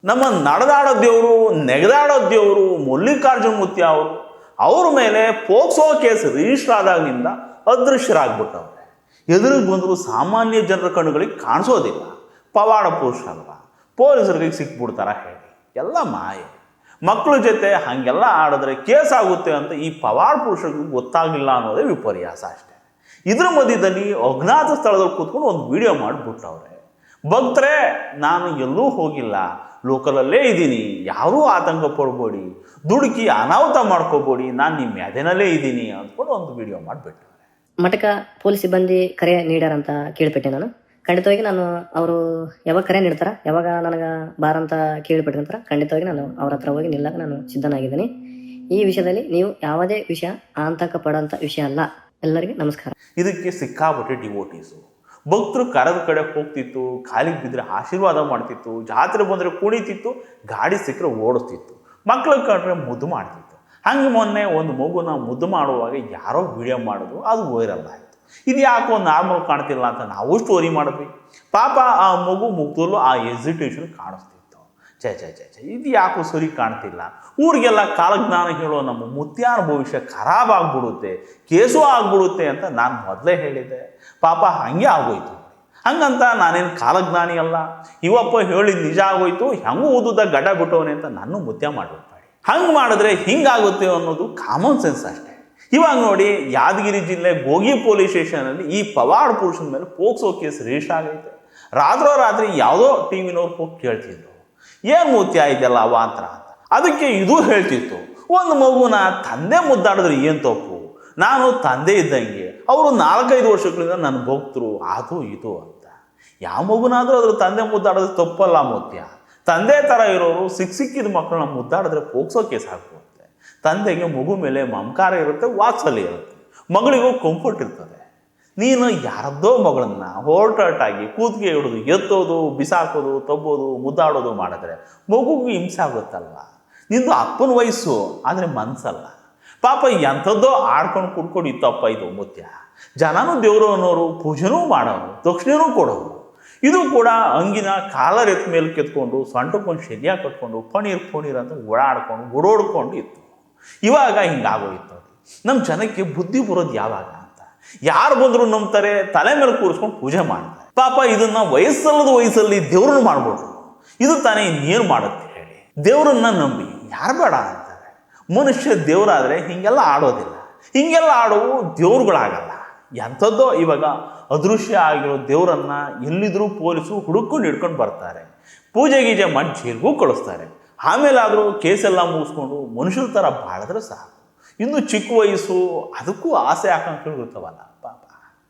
ನಮ್ಮ ನಡೆದಾಡೋ ದೇವರು ನೆಗೆದಾಡೋ ದೇವರು ಮಲ್ಲಿಕಾರ್ಜುನ ಮೂರ್ತಿ ಅವರು ಅವ್ರ ಮೇಲೆ ಪೋಕ್ಸೋ ಕೇಸ್ ರಿಜಿಸ್ಟರ್ ಆದಾಗಿನಿಂದ ಅದೃಶ್ಯರಾಗ್ಬಿಟ್ಟವ್ರೆ. ಎದುರಿಗೆ ಬಂದರೂ ಸಾಮಾನ್ಯ ಜನರ ಕಣ್ಣುಗಳಿಗೆ ಕಾಣಿಸೋದಿಲ್ಲ. ಪವಾಡ ಪುರುಷ ಅಲ್ವಾ, ಪೊಲೀಸರಿಗೆ ಸಿಕ್ಬಿಡ್ತಾರ ಹೇಳಿ, ಎಲ್ಲ ಮಾಯೆ. ಮಕ್ಕಳ ಜೊತೆ ಹಾಗೆಲ್ಲ ಆಡಿದ್ರೆ ಕೇಸ್ ಆಗುತ್ತೆ ಅಂತ ಈ ಪವಾಡ ಪುರುಷರಿಗೆ ಗೊತ್ತಾಗಲಿಲ್ಲ ಅನ್ನೋದೇ ವಿಪರ್ಯಾಸ ಅಷ್ಟೇ. ಇದ್ರ ಮಧ್ಯದಲ್ಲಿ ಅಜ್ಞಾತ ಸ್ಥಳದಲ್ಲಿ ಕೂತ್ಕೊಂಡು ಒಂದು ವಿಡಿಯೋ ಮಾಡಿಬಿಟ್ಟವ್ರೆ. ಭಕ್ತರೇ, ನಾನು ಎಲ್ಲೂ ಹೋಗಿಲ್ಲ, ಲೋಕಲಲ್ಲೇ ಇದ್ದೀನಿ, ಯಾರೂ ಆತಂಕ ಪಡ್ಬೇಡಿ, ದುಡುಕಿ ಅನಾಹುತ ಮಾಡ್ಕೋಬೇಡಿ, ನಾನು ನಿಮ್ಮ ಮ್ಯಾದಿನಲ್ಲೇ ಇದ್ದೀನಿ ಅಂದ್ಕೊಂಡು ಒಂದು ವಿಡಿಯೋ ಮಾಡಿಬಿಟ್ಟವ್ರೆ. ಮಠಕ್ಕೆ ಪೊಲೀಸ್ ಸಿಬ್ಬಂದಿ ಕರೆ ನೀಡ್ಯಾರಂತ ಕೇಳಿಬಿಟ್ಟೆ ನಾನು. ಖಂಡಿತವಾಗಿ ನಾನು ಅವರು ಯಾವಾಗ ಕರೆ ನೀಡ್ತಾರ, ಯಾವಾಗ ನನಗೆ ಬಾರಂತ ಕೇಳಿಬಿಟ್ಟಿರ್ತಾರ, ಖಂಡಿತವಾಗಿ ನಾನು ಅವ್ರ ಹತ್ರ ಹೋಗಿ ನಿಲ್ಲಕ್ಕೆ ನಾನು ಸಿದ್ಧನಾಗಿದ್ದೀನಿ. ಈ ವಿಷಯದಲ್ಲಿ ನೀವು ಯಾವುದೇ ವಿಷಯ ಆತಂಕ ಪಡೋಂಥ ವಿಷಯ ಅಲ್ಲ. ಎಲ್ಲರಿಗೂ ನಮಸ್ಕಾರ. ಇದಕ್ಕೆ ಸಿಕ್ಕಾಪಟ್ಟೆ ಡಿವೋಟೀಸು. ಭಕ್ತರು ಕರೆದ ಕಡೆ ಹೋಗ್ತಿತ್ತು, ಕಾಲಿಗೆ ಬಿದ್ದರೆ ಆಶೀರ್ವಾದ ಮಾಡ್ತಿತ್ತು, ಜಾತ್ರೆ ಬಂದರೆ ಕುಣಿತಿತ್ತು, ಗಾಡಿ ಸಿಕ್ಕರೆ ಓಡಿಸ್ತಿತ್ತು, ಮಕ್ಳು ಕಂಡ್ರೆ ಮುದ್ದು ಮಾಡ್ತಿತ್ತು. ಹಂಗೆ ಮೊನ್ನೆ ಒಂದು ಮಗುನ ಮುದ್ದು ಮಾಡುವಾಗ ಯಾರೋ ವಿಡಿಯೋ ಮಾಡೋದು, ಅದು ವೈರಲ್ ಆಯಿತು. ಇದು ಯಾಕೋ ನಾರ್ಮಲ್ ಕಾಣ್ತಿಲ್ಲ ಅಂತ ನಾವು ಸ್ಟೋರಿ ಮಾಡಿದ್ವಿ. ಪಾಪ ಆ ಮಗು ಮುಗ್ದಲ್ಲೂ ಆ ಎಸಿಟೇಷನ್ ಕಾಣಿಸ್ತಿತ್ತು. ಛೇ ಛೇ ಛೇ ಛೇ, ಇದು ಯಾಕೋ ಸರಿ ಕಾಣ್ತಿಲ್ಲ. ಊರಿಗೆಲ್ಲ ಕಾಲಜ್ಞಾನ ಹೇಳೋ ನಮ್ಮ ಮುತ್ಯಾನ ಭವಿಷ್ಯ ಖರಾಬ್ ಆಗ್ಬಿಡುತ್ತೆ, ಕೇಸು ಆಗ್ಬಿಡುತ್ತೆ ಅಂತ ನಾನು ಮೊದಲೇ ಹೇಳಿದ್ದೆ. ಪಾಪ ಹಂಗೆ ಆಗೋಯ್ತು. ಹಂಗಂತ ನಾನೇನು ಕಾಲಜ್ಞಾನಿ ಅಲ್ಲ, ಇವಪ್ಪ ಹೇಳಿದ ನಿಜ ಆಗೋಯ್ತು, ಹೆಂಗೂ ಓದುದ ಗಡ್ಡ ಬಿಟ್ಟವನೇ ಅಂತ ನಾನು ಮುತ್ಯ ಮಾಡಬೇಡಿ. ಹಂಗೆ ಮಾಡಿದ್ರೆ ಹಿಂಗಾಗುತ್ತೆ ಅನ್ನೋದು ಕಾಮನ್ ಸೆನ್ಸ್ ಅಷ್ಟೇ. ಇವಾಗ ನೋಡಿ, ಯಾದಗಿರಿ ಜಿಲ್ಲೆ ಗೋಗಿ ಪೊಲೀಸ್ ಸ್ಟೇಷನಲ್ಲಿ ಈ ಪವಾಡ ಪುರುಷನ ಮೇಲೆ ಪೋಕ್ಸೋ ಕೇಸ್ ರಿಜಿಸ್ಟರ್ ಆಗೈತೆ. ರಾತ್ರಿ ಯಾವುದೋ ಟಿ ವಿನವ್ರು ಹೋಗಿ ಕೇಳ್ತಿದ್ರು, ಏನು ಮೂರ್ತಿ ಆಯ್ತಲ್ಲ ಅವಾಂತರ ಅಂತ. ಅದಕ್ಕೆ ಇದು ಹೇಳ್ತಿತ್ತು, ಒಂದು ಮಗುನ ತಂದೆ ಮುದ್ದಾಡಿದ್ರೆ ಏನು ತಪ್ಪು, ನಾನು ತಂದೆ ಇದ್ದಂಗೆ, ಅವರು 4-5 ವರ್ಷಗಳಿಂದ ನನ್ನ ಭಕ್ತರು, ಅದು ಇದು ಅಂತ. ಯಾವ ಮಗುನಾದರೂ ಅದ್ರ ತಂದೆ ಮುದ್ದಾಡಿದ್ರೆ ತಪ್ಪಲ್ಲ ಮೂರ್ತಿಯ. ತಂದೆ ಥರ ಇರೋರು ಸಿಕ್ಕಿದ ಮಕ್ಕಳನ್ನ ಮುದ್ದಾಡಿದ್ರೆ ಪೋಕ್ಸೋ ಕೇಸ್ ಹಾಕುತ್ತೆ. ತಂದೆಗೆ ಮಗು ಮೇಲೆ ಮಮಕಾರ ಇರುತ್ತೆ, ವಾತ್ಸಲ್ಯ ಇರುತ್ತೆ, ಮಗಳಿಗೂ ಕಂಫರ್ಟ್ ಇರ್ತದೆ. ನೀನು ಯಾರದ್ದೋ ಮಗಳನ್ನ ಹೊರಟಾಗಿ ಕೂತ್ಗೆ ಹಿಡಿದು ಎತ್ತೋದು, ಬಿಸಾಕೋದು, ತಬ್ಬೋದು, ಮುದ್ದಾಡೋದು ಮಾಡಿದ್ರೆ ಮಗುಗೂ ಹಿಂಸೆ ಆಗುತ್ತಲ್ವ. ನಿಂದು ಅಪ್ಪನ ವಯಸ್ಸು, ಆದರೆ ಮನಸ್ಸಲ್ಲ. ಪಾಪ ಎಂಥದ್ದೋ ಆಡ್ಕೊಂಡು ಕುಡ್ಕೊಂಡು ಇತ್ತಪ್ಪ ಇದು ಮುತ್ಯ. ಜನನೂ ದೇವರು ಅನ್ನೋರು, ಪೂಜೆನೂ ಮಾಡೋರು, ದಕ್ಷಿಣೆನೂ ಕೊಡೋರು. ಇದು ಕೂಡ ಹಂಗಿನ ಕಾಲರ್ ಎತ್ತ ಮೇಲೆ ಕೆತ್ಕೊಂಡು ಸೊಂಟಕ್ಕೊಂದು ಶೆಲ್ಯ ಕಟ್ಕೊಂಡು ಪಣೀರ್ ಅಂತ ಓಡಾಡ್ಕೊಂಡು ಇತ್ತು. ಇವಾಗ ಹಿಂಗಾಗೋಯ್ತು. ನಮ್ಮ ಜನಕ್ಕೆ ಬುದ್ಧಿ ಬರೋದು ಯಾವಾಗ ಅಂತ, ಯಾರು ಬಂದರೂ ನಂಬ್ತಾರೆ, ತಲೆ ಮೇಲೆ ಕೂರಿಸ್ಕೊಂಡು ಪೂಜೆ ಮಾಡ್ತಾರೆ. ಪಾಪ ಇದನ್ನ ವಯಸ್ಸಲ್ಲಿ ದೇವ್ರನ್ನ ಮಾಡ್ಬಿಟ್ರು. ಇದು ತಾನೇ ಇನ್ನೇನು ಮಾಡುತ್ತೆ ಹೇಳಿ. ದೇವ್ರನ್ನ ನಂಬಿ ಯಾರು ಬೇಡ ಅಂತಾರೆ. ಮನುಷ್ಯ ದೇವರಾದರೆ ಹಿಂಗೆಲ್ಲ ಆಡೋದಿಲ್ಲ. ಹಿಂಗೆಲ್ಲ ಆಡೋವು ದೇವ್ರುಗಳಾಗಲ್ಲ. ಎಂಥದ್ದೋ ಇವಾಗ ಅದೃಶ್ಯ ಆಗಿರೋ ದೇವರನ್ನ ಎಲ್ಲಿದ್ರೂ ಪೊಲೀಸರು ಹುಡುಕೊಂಡು ಹಿಡ್ಕೊಂಡು ಬರ್ತಾರೆ, ಪೂಜೆ ಗೀಜೆ ಮಾಡಿ ಜೈಲ್ಗೂ ಕಳಿಸ್ತಾರೆ. ಆಮೇಲಾದರೂ ಕೇಸೆಲ್ಲ ಮುಗಿಸ್ಕೊಂಡು ಮನುಷ್ಯರ ಥರ ಬಾಳಿದ್ರೆ ಸಾಕು. ಇನ್ನು ಚಿಕ್ಕ ವಯಸ್ಸು, ಅದಕ್ಕೂ ಆಸೆ ಆಕಾಂಕ್ಷೆಗಳು ಇರ್ತಾವಲ್ಲ ಪಾಪ.